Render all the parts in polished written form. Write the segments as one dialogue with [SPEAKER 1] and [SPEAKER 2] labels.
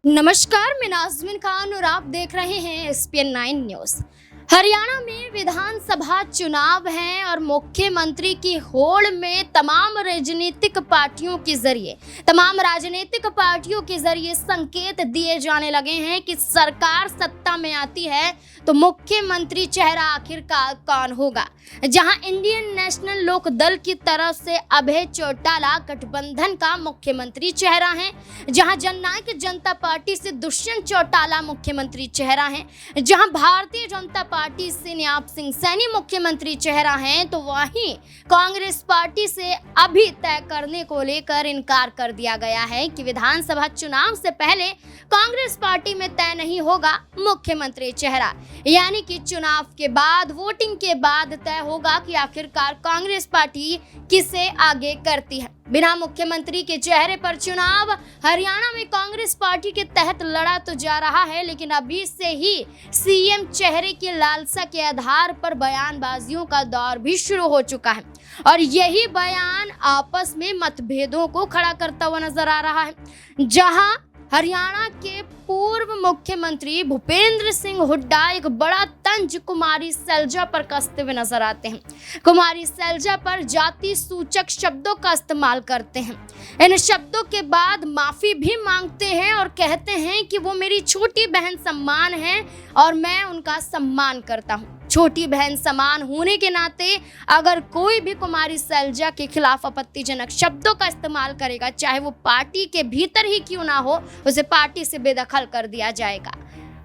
[SPEAKER 1] नमस्कार, मैं नाज़मीन खान और आप देख रहे हैं SPN 9 न्यूज़। हरियाणा में विधानसभा चुनाव हैं और मुख्यमंत्री की होड़ में तमाम राजनीतिक पार्टियों के जरिए संकेत दिए जाने लगे हैं कि सरकार सत्ता में आती है तो मुख्यमंत्री चेहरा आखिरकार कौन होगा। जहां इंडियन नेशनल लोक दल की तरफ से अभय चौटाला गठबंधन का मुख्यमंत्री चेहरा है, जहां जननायक जनता पार्टी से दुष्यंत चौटाला मुख्यमंत्री चेहरा है, जहां भारतीय जनता पार्टी से न्याप सिंह सैनी मुख्यमंत्री चेहरा हैं, तो वहीं कांग्रेस पार्टी से अभी तय करने को लेकर इनकार कर दिया गया है कि विधानसभा चुनाव से पहले कांग्रेस पार्टी में तय नहीं होगा मुख्यमंत्री चेहरा, यानी कि चुनाव के बाद, वोटिंग के बाद तय होगा कि आखिरकार कांग्रेस पार्टी किसे आगे करती है। बिना मुख्यमंत्री के चेहरे पर चुनाव हरियाणा में कांग्रेस पार्टी के तहत लड़ा तो जा रहा है, लेकिन अभी से ही सीएम चेहरे की लालसा के आधार पर बयानबाजियों का दौर भी शुरू हो चुका है और यही बयान आपस में मतभेदों को खड़ा करता हुआ नजर आ रहा है। जहां हरियाणा के पूर्व मुख्यमंत्री भूपेंद्र सिंह हुड्डा एक बड़ा तंज कुमारी सैलजा पर कसते हुए नजर आते हैं। कुमारी सैलजा पर जाति सूचक शब्दों का इस्तेमाल करते हैं। इन शब्दों के बाद माफी भी मांगते हैं और कहते हैं कि वो मेरी छोटी बहन समान है और मैं उनका सम्मान करता हूँ। छोटी बहन समान होने के नाते अगर कोई भी कुमारी सैलजा के खिलाफ आपत्तिजनक शब्दों का इस्तेमाल करेगा, चाहे वो पार्टी के भीतर ही क्यों ना हो, उसे पार्टी से बेदखल कर दिया जाएगा।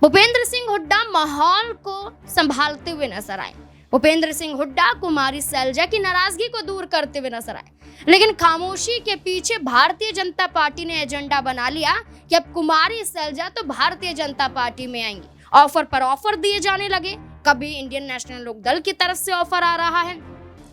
[SPEAKER 1] भूपेंद्र सिंह हुड्डा माहौल को संभालते हुए नजर आए। भूपेंद्र सिंह हुड्डा कुमारी सैलजा की नाराजगी को दूर करते हुए नजर आए, लेकिन खामोशी के पीछे भारतीय जनता पार्टी ने एजेंडा बना लिया कि अब कुमारी सैलजा तो भारतीय जनता पार्टी में आएंगी। ऑफर पर ऑफर दिए जाने लगे। कभी इंडियन नेशनल लोक दल की तरफ से ऑफर आ रहा है,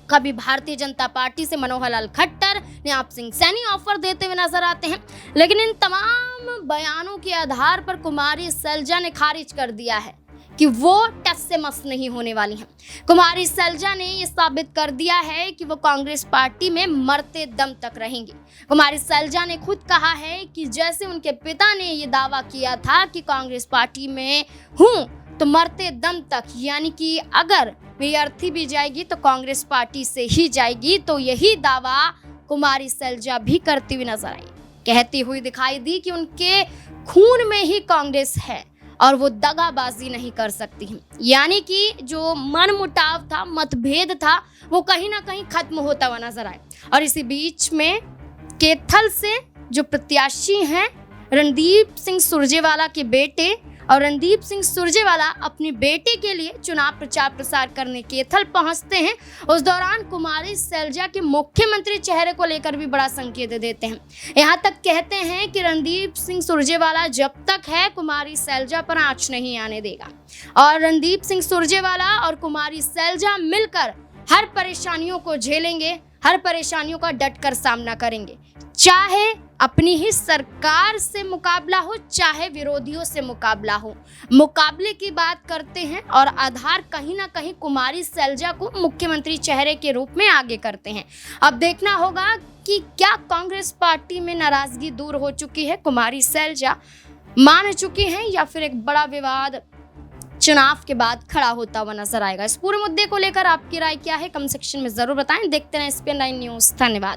[SPEAKER 1] कभी भारतीय जनता पार्टी से मनोहर लाल खट्टर, न्याप सिंह सैनी ऑफर देते हुए नजर आते हैं। लेकिन इन तमाम बयानों के आधार पर कुमारी सैलजा ने खारिज कर दिया है कि वो टस से मस नहीं होने वाली हैं। कुमारी सैलजा ने ये साबित कर दिया है कि वो कांग्रेस पार्टी में मरते दम तक रहेंगी। कुमारी सैलजा ने खुद कहा है कि जैसे उनके पिता ने ये दावा किया था कि कांग्रेस पार्टी में हूँ तो मरते दम तक, यानी कि अगर मेरी अर्थी भी जाएगी तो कांग्रेस पार्टी से ही जाएगी, तो यही दावा कुमारी सैलजा भी करती हुई नजर आई। कहती हुई दिखाई दी कि उनके खून में ही कांग्रेस है और वो दगाबाजी नहीं कर सकती हैं। यानी कि जो मनमुटाव था, मतभेद था, वो कहीं ना कहीं खत्म होता हुआ नजर आए। और इसी बीच में कैथल से जो प्रत्याशी हैं रणदीप सिंह सुरजेवाला के बेटे, और रणदीप सिंह सुरजेवाला अपनी बेटे के लिए चुनाव प्रचार प्रसार करने कैथल पहुंचते हैं। उस दौरान कुमारी सैलजा के मुख्यमंत्री चेहरे को लेकर भी बड़ा संकेत देते हैं। यहां तक कहते हैं कि रणदीप सिंह सुरजेवाला जब तक है कुमारी सैलजा पर आंच नहीं आने देगा और रणदीप सिंह सुरजेवाला और कुमारी सैलजा मिलकर हर परेशानियों को झेलेंगे, हर परेशानियों का डटकर सामना करेंगे। चाहे अपनी ही सरकार से मुकाबला हो, चाहे विरोधियों से मुकाबला हो, मुकाबले की बात करते हैं और आधार कहीं ना कहीं कुमारी सैलजा को मुख्यमंत्री चेहरे के रूप में आगे करते हैं। अब देखना होगा कि क्या कांग्रेस पार्टी में नाराजगी दूर हो चुकी है, कुमारी सैलजा मान चुकी हैं, या फिर एक बड़ा विवाद चुनाव के बाद खड़ा होता हुआ नजर आएगा। इस पूरे मुद्दे को लेकर आपकी राय क्या है, कमेंट सेक्शन में जरूर बताएं। देखते रहें SPN 9 न्यूज़। धन्यवाद।